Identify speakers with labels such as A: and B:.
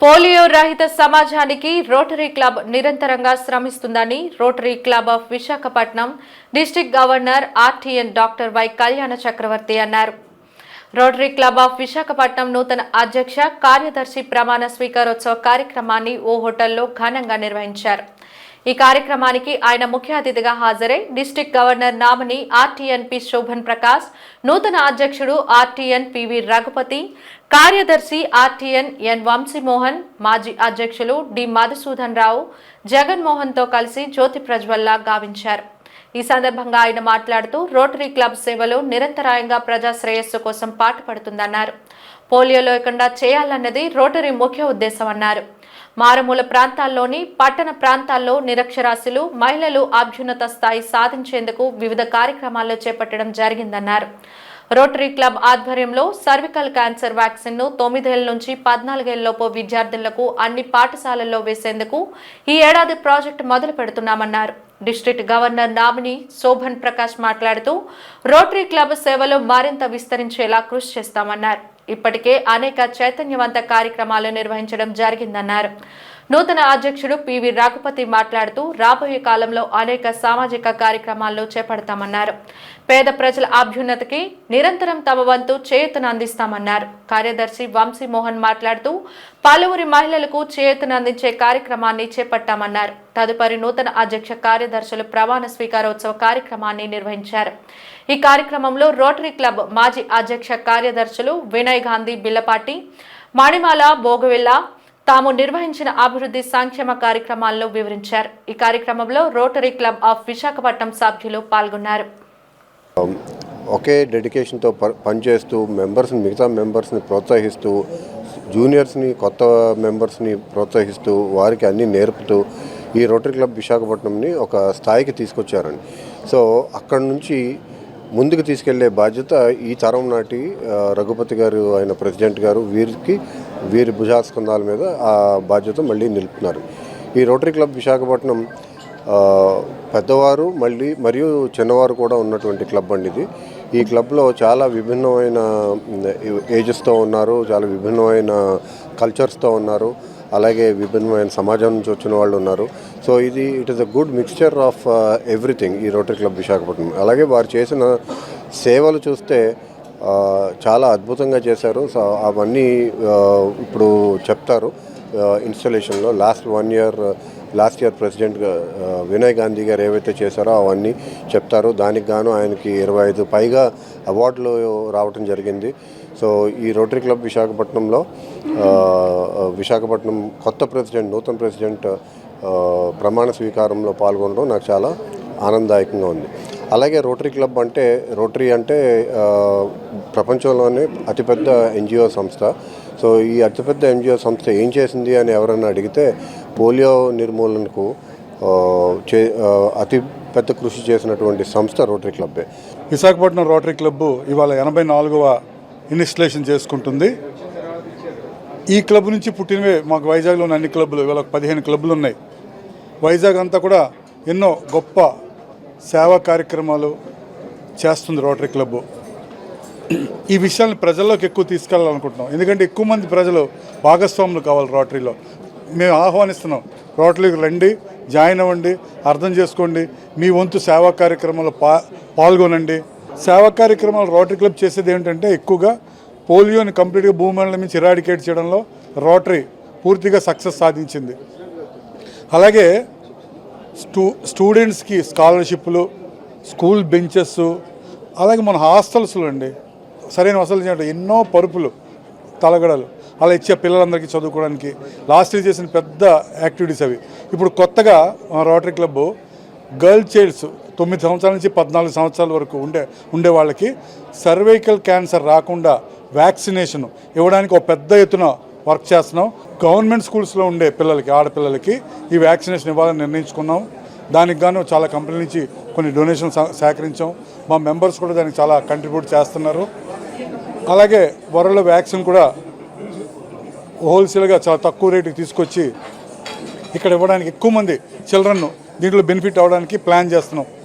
A: Polio రహిత సమాజానికి Rotary club నిరంతరంగా శ్రమిస్తుందని Rotary club of Visakhapatnam district governor RTN doctor Y Kalyana Chakravarthi అన్నారు. రోటరీ క్లబ్ ఆఫ్ విశాఖపట్నం నూతన అధ్యక్ష కార్యదర్శి ప్రమాణ స్వీకారోత్సవ కార్యక్రమాన్ని ఓ హోటల్లో ఘనంగా నిర్వహించారు. ఈ కార్యక్రమానికి ఆయన ముఖ్య అతిథిగా హాజరై district governor nominee RTN P Shobhan Prakash, నూతన అధ్యక్షుడు ఆర్టీఎన్ పివి రఘుపతి, కార్యదర్శి ఆర్టీఎన్ ఎన్ వంశీమోహన్, మాజీ అధ్యక్షులు డి మధుసూదన్ రావు, జగన్మోహన్ తో కలిసి జ్యోతి ప్రజ్వల్లా గావించారు. ఈ సందర్భంగా ఆయన మాట్లాడుతూ రోటరీ క్లబ్ సేవలు నిరంతరాయంగా ప్రజా శ్రేయస్సు కోసం పాటుపడుతుందన్నారు. పోలియో లేకుండా చేయాలన్నది రోటరీ ముఖ్య ఉద్దేశమన్నారు. మారుమూల ప్రాంతాల్లోని పట్టణ ప్రాంతాల్లో నిరక్షరాస్యులు, మహిళలు అభ్యున్నత స్థాయి సాధించేందుకు వివిధ కార్యక్రమాలు చేపట్టడం జరిగిందన్నారు. రోటరీ క్లబ్ ఆధ్వర్యంలో సర్వికల్ క్యాన్సర్ వ్యాక్సిన్ ను 9 ఏళ్ల నుంచి 14 ఏళ్లలోపు విద్యార్థులకు అన్ని పాఠశాలల్లో వేసేందుకు ఈ ఏడాది ప్రాజెక్టు మొదలు పెడుతున్నామన్నారు. District governor nominee Shobhan Prakash మాట్లాడుతూ రోటరీ క్లబ్ సేవలు మరింత విస్తరించేలా కృషి చేస్తామన్నారు. ఇప్పటికే అనేక చైతన్యవంత కార్యక్రమాలు నిర్వహించడం జరిగిందన్నారు. నూతన అధ్యక్షుడు పివి రఘుపతి మాట్లాడుతూ రాబోయే కాలంలో అనేక సామాజిక కార్యక్రమాల్లో చేపడతామన్నారు. పేద ప్రజల అభ్యున్నతికి నిరంతరం తమ వంతు చేయూతను అందిస్తామన్నారు. కార్యదర్శి వంశీమోహన్ మాట్లాడుతూ పలువురి మహిళలకు చేయూతను అందించే కార్యక్రమాన్ని చేపట్టామన్నారు. తదుపరి నూతన అధ్యక్ష కార్యదర్శులు ప్రమాణ స్వీకారోత్సవ కార్యక్రమాన్ని నిర్వహించారు. ఈ కార్యక్రమంలో రోటరీ క్లబ్ మాజీ అధ్యక్ష కార్యదర్శులు వినయ్ గాంధీ బిల్లపాటి, మణిమాల బోగవిల్ల తాము నిర్వహించిన అభివృద్ధి సంక్షేమ కార్యక్రమాలను వివరించారు. ఈ కార్యక్రమంలో రోటరీ క్లబ్ ఆఫ్ విశాఖపట్నం సభ్యులు పాల్గొన్నారు.
B: ఒకే డెడికేషన్తో పనిచేస్తూ మిగతా మెంబర్స్ని ప్రోత్సహిస్తూ, జూనియర్స్ని కొత్త మెంబర్స్ని ప్రోత్సహిస్తూ, వారికి అన్నీ నేర్పుతూ ఈ రోటరీ క్లబ్ విశాఖపట్నంని ఒక స్థాయికి తీసుకొచ్చారండి. సో అక్కడి నుంచి ముందుకు తీసుకెళ్లే బాధ్యత ఈ తరం నాటి రఘుపతి గారు, ఆయన ప్రెసిడెంట్ గారు, వీరి భుజాస్కంధాల మీద ఆ బాధ్యత మళ్ళీ నిలుపుతున్నారు. ఈ రోటరీ క్లబ్ విశాఖపట్నం పెద్దవారు మరియు చిన్నవారు కూడా ఉన్నటువంటి క్లబ్ అండి ఇది. ఈ క్లబ్లో చాలా విభిన్నమైన ఏజెస్తో ఉన్నారు, చాలా విభిన్నమైన కల్చర్స్తో ఉన్నారు, అలాగే విభిన్నమైన సమాజం నుంచి వచ్చిన వాళ్ళు ఉన్నారు. So it is a good mixture of everything ఈ రోటరీ క్లబ్ విశాఖపట్నం. అలాగే వారు చేసిన సేవలు చూస్తే చాలా అద్భుతంగా చేశారు. సో అవన్నీ ఇప్పుడు చెప్తారు ఇన్స్టాలేషన్లో. Last year president Vinay Gandhi గారు ఏవైతే చేశారో అవన్నీ చెప్తారు. దానికి గాను ఆయనకి 25 పైగా అవార్డులు రావటం జరిగింది. సో ఈ రోటరీ క్లబ్ విశాఖపట్నంలో విశాఖపట్నం నూతన ప్రెసిడెంట్ ప్రమాణ స్వీకారంలో పాల్గొనడం నాకు చాలా ఆనందదాయకంగా ఉంది. అలాగే రోటరీ అంటే ప్రపంచంలోనే అతిపెద్ద ఎన్జిఓ సంస్థ. సో ఈ అతిపెద్ద ఎన్జిఓ సంస్థ ఏం చేసింది అని ఎవరైనా అడిగితే పోలియో నిర్మూలనకు అతి పెద్ద కృషి చేసినటువంటి సంస్థ రోటరీ క్లబ్బే.
C: విశాఖపట్నం రోటరీ క్లబ్బు ఇవాళ 84వ ఇన్స్టలేషన్ చేసుకుంటుంది. ఈ క్లబ్ నుంచి పుట్టినవే మాకు వైజాగ్లో ఉన్న అన్ని క్లబ్బులు, ఇవాళ 15 క్లబ్బులు ఉన్నాయి. వైజాగ్ అంతా కూడా ఎన్నో గొప్ప సేవా కార్యక్రమాలు చేస్తుంది రోటరీ క్లబ్బు. ఈ విషయాన్ని ప్రజల్లోకి ఎక్కువ తీసుకెళ్ళాలనుకుంటున్నాం. ఎందుకంటే ఎక్కువ మంది ప్రజలు భాగస్వాములు కావాలి రోటరీలో. మేము ఆహ్వానిస్తున్నాం, రోటరీకి రండి, జాయిన్ అవ్వండి, అర్థం చేసుకోండి, మీ వంతు సేవా కార్యక్రమాల్లో పాల్గొనండి. సేవా కార్యక్రమాలు రోటరీ క్లబ్ చేసేది ఏమిటంటే ఎక్కువగా పోలియోని కంప్లీట్గా భూమండలం నుంచి ఇరాడికేట్ చేయడంలో రోటరీ పూర్తిగా సక్సెస్ సాధించింది. అలాగే స్టూడెంట్స్కి స్కాలర్షిప్లు, స్కూల్ బెంచెస్, అలాగే మన హాస్టల్స్లో అండి సరైన వసతులు చేయడం, ఎన్నో పరుపులు, తలగడలు అలా ఇచ్చే పిల్లలందరికీ చదువుకోవడానికి లాస్ట్ ఇయర్ చేసిన పెద్ద యాక్టివిటీస్ అవి. ఇప్పుడు కొత్తగా రోటరీ క్లబ్ గర్ల్ చైల్డ్స్ 9 సంవత్సరాల నుంచి 14 సంవత్సరాల వరకు ఉండే వాళ్ళకి సర్వైకల్ క్యాన్సర్ రాకుండా వ్యాక్సినేషన్ ఇవ్వడానికి ఒక పెద్ద ఎత్తున వర్క్ చేస్తున్నాం. గవర్నమెంట్ స్కూల్స్లో ఉండే పిల్లలకి, ఆడపిల్లలకి ఈ వ్యాక్సినేషన్ ఇవ్వాలని నిర్ణయించుకున్నాం. దానికి గాను చాలా కంపెనీల నుంచి కొన్ని డొనేషన్స్ సేకరించాం. మా మెంబర్స్ కూడా దానికి చాలా కంట్రిబ్యూట్ చేస్తున్నారు. అలాగే వరల్డ్ వ్యాక్సిన్ కూడా హోల్సేల్గా చాలా తక్కువ రేటుకి తీసుకొచ్చి ఇక్కడ ఇవ్వడానికి, ఎక్కువ మంది చిల్డ్రన్ దీంట్లో బెనిఫిట్ అవ్వడానికి ప్లాన్ చేస్తున్నాం.